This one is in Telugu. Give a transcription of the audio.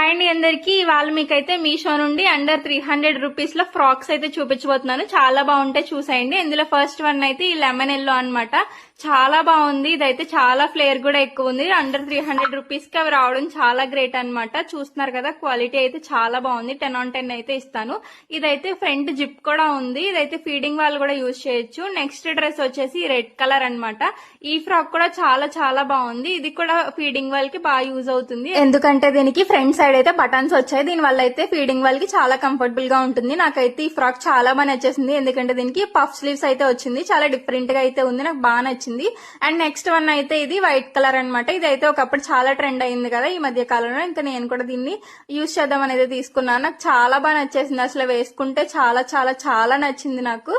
హాయ్ అండి అందరికి. ఇవాళ మీకైతే మీషో నుండి అండర్ 300 రూపీస్ లో ఫ్రాక్స్ అయితే చూపించబోతున్నాను. చాలా బాగుంటాయి, చూసేయండి. ఇందులో ఫస్ట్ వన్ అయితే ఈ లెమన్ ఎల్లో అన్నమాట. చాలా బాగుంది. ఇదైతే చాలా ఫ్లేవర్ కూడా ఎక్కువ ఉంది. అండర్ 300 రూపీస్ కి అవి రావడం చాలా గ్రేట్ అన్నమాట. చూస్తున్నారు కదా, క్వాలిటీ అయితే చాలా బాగుంది. 10/10 అయితే ఇస్తాను. ఇదైతే ఫ్రంట్ జిప్ కూడా ఉంది. ఇదైతే ఫీడింగ్ వాళ్ళు కూడా యూజ్ చేయొచ్చు. నెక్స్ట్ డ్రెస్ వచ్చేసి రెడ్ కలర్ అన్నమాట. ఈ ఫ్రాక్ కూడా చాలా చాలా బాగుంది. ఇది కూడా ఫీడింగ్ వాళ్ళకి బాగా యూజ్ అవుతుంది, ఎందుకంటే దీనికి ఫ్రంట్ సైడ్ అయితే బటన్స్ వచ్చాయి. దీని వల్ల అయితే ఫీడింగ్ వాళ్ళకి చాలా కంఫర్టబుల్ గా ఉంటుంది. నాకైతే ఈ ఫ్రాక్ చాలా బాగా నచ్చేసింది, ఎందుకంటే దీనికి పఫ్ స్లీవ్స్ అయితే వచ్చింది. చాలా డిఫరెంట్ గా అయితే ఉంది, నాకు బాగా నచ్చింది. అండ్ నెక్స్ట్ వన్ అయితే ఇది వైట్ కలర్ అన్నమాట. ఇదైతే ఒకప్పుడు చాలా ట్రెండ్ అయింది కదా ఈ మధ్య కాలంలో. ఇంకా నేను కూడా దీన్ని యూజ్ చేద్దాం అనేది తీసుకున్నాను. నాకు చాలా బాగా నచ్చేసింది. అసలు వేసుకుంటే చాలా చాలా చాలా నచ్చింది నాకు.